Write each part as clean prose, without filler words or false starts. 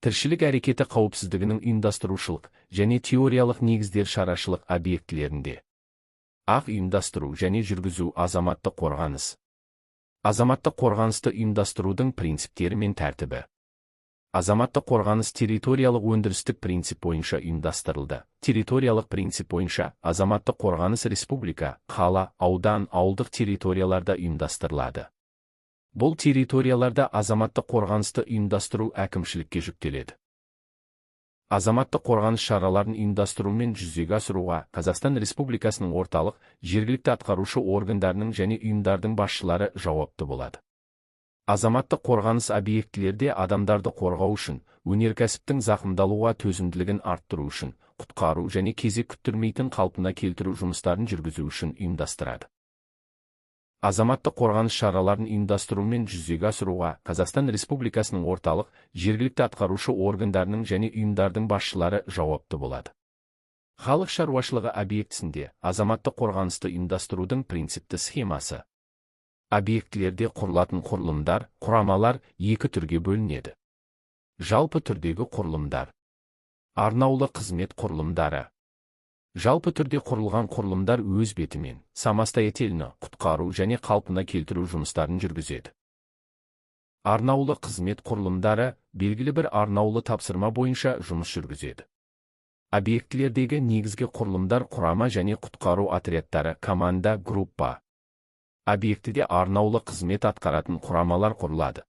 Тіршілік әрекеті қауіпсіздігінің ұйымдастырушылық және теориялық негіздер шарашылық объектілерінде. Ұйымдастыру және жүргізу азаматтық қорғаныс. Азаматтық қорғанысты ұйымдастырудың принциптері мен тәртібі. Азаматтық қорғаныс территориялық өндірістік принцип бойынша ұйымдастырылды. Территориялық принцип бойынша азаматтық қорғаныс республика, қала, аудан, ауылдық территорияларда ұйымдастырылады. Бұл территорияларда азаматтық қорғанысты ұйымдастыру әкімшілікке жүктеледі. Азаматтық қорғаныс шараларын ұйымдастыру мен жүзеге асыруға Қазақстан Республикасының орталық, жергілікті атқарушы органдарының және ұйымдардың басшылары жауапты болады. Азаматтық қорғаныс объектілерде адамдарды қорғау үшін, өнеркәсіптің зақымдалуға төзімділігін арттыру үшін, құтқару және кезек күттірмейтін қалпына келтіру жұмыстарын жүргізу үшін ұйымдастырады. Азаматтық қорғаныс шараларын ұйымдастыру мен жүзеге асыруға Қазақстан Республикасының орталық, жергілікті атқарушы органдарының және ұйымдардың басшылары жауапты болады. Халық шаруашылығы объектісінде азаматтық қорғанысты ұйымдастырудың принципті схемасы. Объектілерде құрылатын құрылымдар, құрамалар екі түрге бөлінеді. Жалпы түрдегі құрылымдар. Арнаулы қызмет құрылымдары. Жалпы түрде құрылған құрылымдар өз бетімен, самостоятельно құтқару және қалпына келтіру жұмыстарын жүргізеді. Арнаулы қызмет құрылымдары белгілі бір арнаулы тапсырма бойынша жұмыс жүргізеді. Объектілердегі негізгі құрылымдар құрама және құтқару отрядтары, команда, группа. Объектіде арнаулы қызмет атқаратын құрамалар құрылады.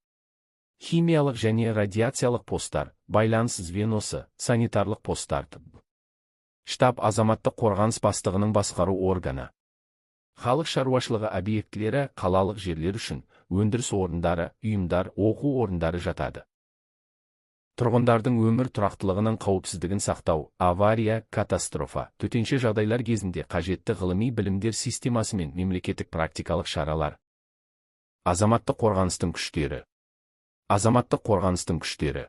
Химиялық және радиациялық посттар, байланыс звеносы, санитарлық посттар. Штаб азаматтық қорғаныс бастығының басқару органы. Халық шаруашылығы объектілері қалалық жерлер үшін өндіріс орындары, ұйымдар, оқу орындары жатады. Тұрғындардың өмір тұрақтылығының қауіпсіздігін сақтау, авария, катастрофа, төтенше жағдайлар кезінде қажетті ғылыми білімдер системасы мен мемлекеттік практикалық шаралар. Азаматтық қорғаныстың күштері. Азаматтық қорғаныстың күштері.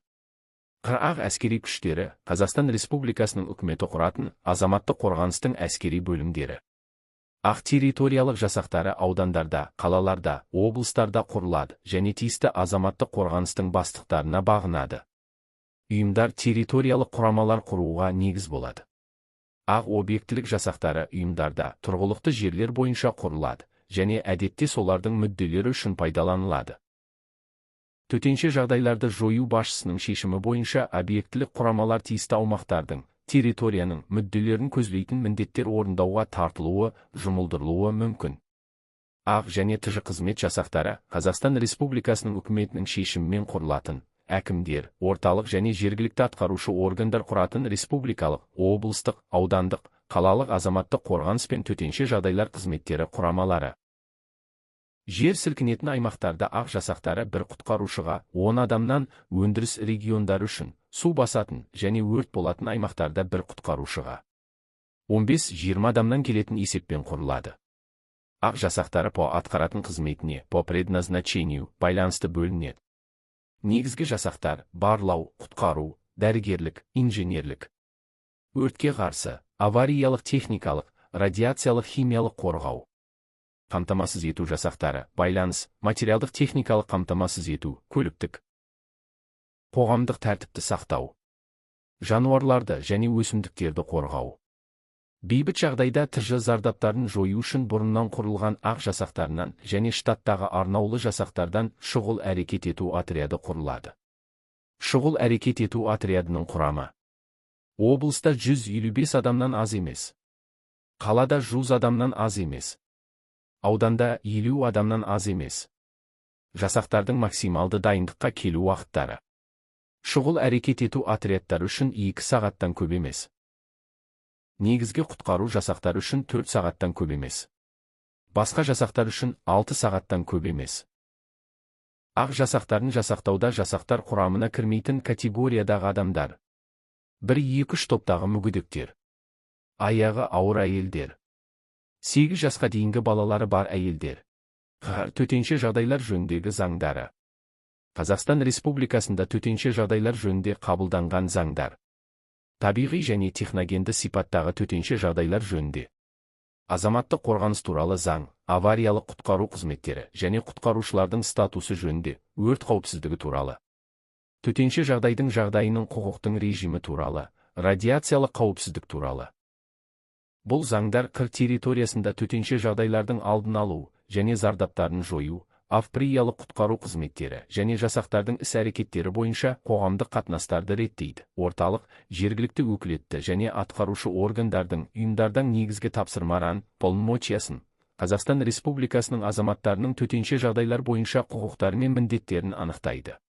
Әскери күштері Қазақстан Республикасының үкіметі құратын азаматтық қорғаныстың әскери бөлімдері. Территориялық жасақтары аудандарда, қалаларда, облыстарда құрылады және тиісті азаматтық қорғаныстың бастықтарына бағынады. Ұйымдар территориялық құрамалар құруға негіз болады. Объектілік жасақтары ұйымдарда тұрғылықты жерлер бойынша құрылады және әдетте солардың мүдделері үшін пайдаланылады. Төтенше жағдайларды жою басшысының шешімі бойынша объектілік құрамалар тиісті аумақтардың, территорияның мүдделерін көздейтін міндеттер орындауға тартылуы, жұмылдырылуы мүмкін. және қызмет жасақтары Қазақстан Республикасының үкіметінің шешімімен құрылатын, әкімдер, орталық және жергілікті атқарушы органдар құратын республикалық, облыстық, аудандық, қалалық азаматтық қорғаныс пен төтенше жағдайлар қызметтері құрамалары. Жер сілкінетін аймақтарда жасақтары бір құтқарушыға 10 адамнан, өндіріс региондары үшін су басатын және өрт болатын аймақтарда бір құтқарушыға 15-20 адамнан келетін есеппен құрылады. Жасақтары по атқаратын қызметіне по предназначению байланысты бөлінеді. Негізгі жасақтар барлау, құтқару, дәрігерлік, инженерлік, өртке қарсы, авариялық техникалық, радиациялық химиялық қорғау. Қамтамасыз ету жасақтары, байланыс, материалдық техникалық қамтамасыз ету, көліктік, қоғамдық тәртіпті сақтау, жануарларды және өсімдіктерді қорғау. Бейбіт жағдайда тж зардаптарын жою үшін бұрыннан құрылған жасақтарынан және штаттағы арнаулы жасақтардан шұғыл әрекет ету отряды құрылады. Шұғыл әрекет ету отрядының құрамы. Облыста 155 адамнан аз емес. Қалада 100 адамнан аз емес. Ауданда 50 адамнан аз емес. Жасақтардың максималды дайындыққа келу уақыттары. Шұғыл әрекет ету отрядтары үшін 2 сағаттан көп емес. Негізгі құтқару жасақтары үшін 4 сағаттан көп емес. Басқа жасақтар үшін 6 сағаттан көп емес. Жасақтарын жасақтауда жасақтар құрамына кірмейтін категориядағы адамдар. 1-2-3 топтағы мүгедектер. Аяғы ауыр әйелдер. 8 жасқа дейінгі балалары бар әйелдер. Төтенше жағдайлар жөніндегі заңдары. Қазақстан Республикасында төтенше жағдайлар жөнінде қабылданған заңдар. Табиғи және техногенді сипаттағы төтенше жағдайлар жөнінде. Азаматтық қорғаныс туралы заң, авариялық құтқару қызметтері және құтқарушылардың статусы жөнінде, өрт қауіпсіздігі туралы. төтенше жағдайдың жағдайының құқықтың режимі туралы, радиациялық қауіпсіздік туралы. Бұл заңдар қыр территориясында төтенше жағдайлардың алдын алу және зардаптарын жою, авариялық-құтқару қызметтері және жасақтардың іс-әрекеттері бойынша қоғамдық қатынастарды реттейді. Орталық, жергілікті өкілетті және атқарушы органдардың ұйымдардан негізгі тапсырмаларын, полномочиясын, Қазақстан Республикасының азаматтарының төтенше жағдайлар бойынша құқықтары мен міндеттерін анықтайды.